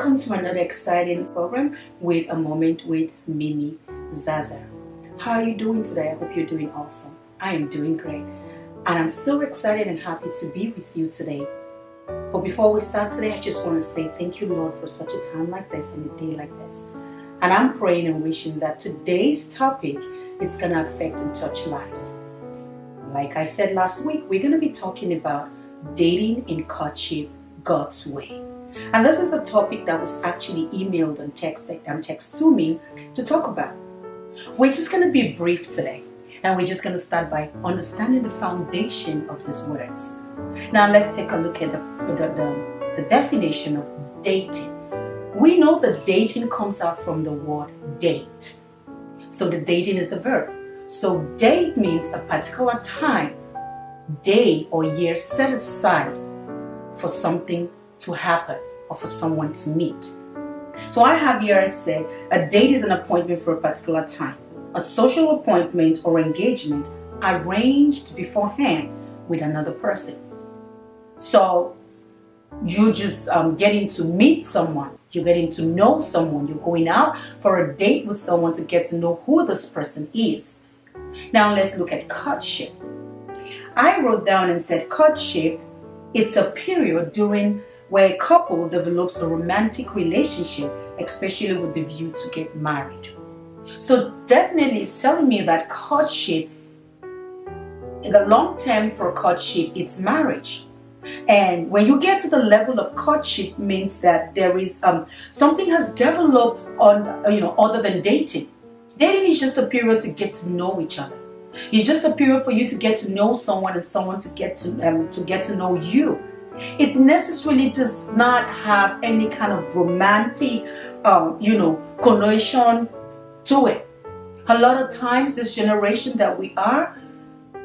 Welcome to another exciting program with A Moment with Mimizarzar. How are you doing today? I hope you're doing awesome. I am doing great. And I'm so excited and happy to be with you today. But before we start today, I just want to say thank you, Lord, for such a time like this and a day like this. And I'm praying and wishing that today's topic, it's going to affect and touch lives. Like I said last week, we're going to be talking about dating and courtship God's way. And this is a topic that was actually emailed and text to me to talk about. We're just going to be brief today. And we're just going to start by understanding the foundation of these words. Now let's take a look at the definition of dating. We know that dating comes out from the word date. So the dating is the verb. So date means a particular time, day or year set aside for something to happen or for someone to meet. So I have here, I said, a date is an appointment for a particular time, a social appointment or engagement arranged beforehand with another person. So you just getting to meet someone, you're getting to know someone, you're going out for a date with someone to get to know who this person is. Now let's look at courtship. I wrote down and said courtship, it's a period during where a couple develops a romantic relationship, especially with the view to get married. So definitely it's telling me that courtship, in the long term for courtship, it's marriage. And when you get to the level of courtship, means that there is something has developed on other than dating. Dating is just a period to get to know each other. It's just a period for you to get to know someone and someone to get to know you. It necessarily does not have any kind of romantic, connotation to it. A lot of times, this generation that we are,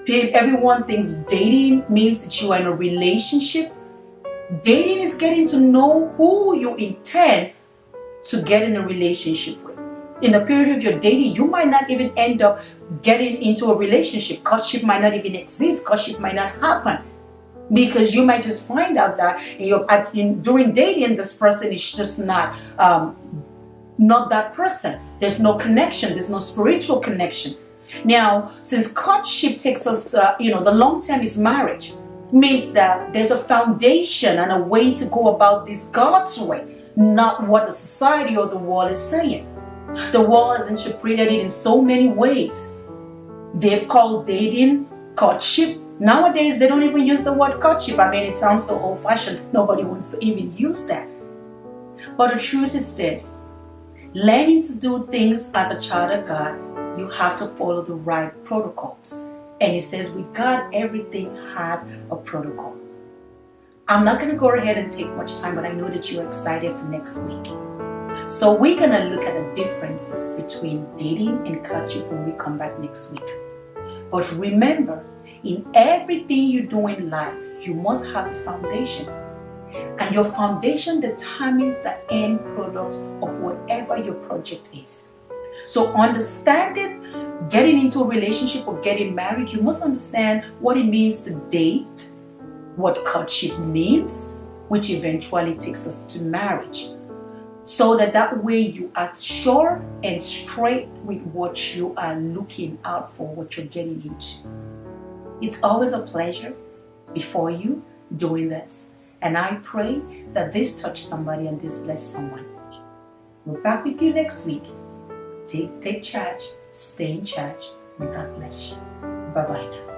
everyone thinks dating means that you are in a relationship. Dating is getting to know who you intend to get in a relationship with. In the period of your dating, you might not even end up getting into a relationship. Courtship might not even exist. Courtship might not happen. Because you might just find out that during dating, this person is just not that person. There's no connection. There's no spiritual connection. Now, since courtship takes us, the long term is marriage, means that there's a foundation and a way to go about this God's way, not what the society or the world is saying. The world has interpreted it in so many ways. They've called dating courtship. Nowadays, they don't even use the word courtship. I mean, it sounds so old-fashioned. Nobody wants to even use that. But the truth is this. Learning to do things as a child of God, you have to follow the right protocols. And it says with God, everything has a protocol. I'm not going to go ahead and take much time, but I know that you're excited for next week. So we're going to look at the differences between dating and courtship when we come back next week. But remember, in everything you do in life, you must have a foundation. And your foundation determines the end product of whatever your project is. So understanding getting into a relationship or getting married, you must understand what it means to date, what courtship means, which eventually takes us to marriage. So that way you are sure and straight with what you are looking out for, what you're getting into. It's always a pleasure before you doing this. And I pray that this touched somebody and this blessed someone. We're back with you next week. Take charge, stay in charge, and God bless you. Bye-bye now.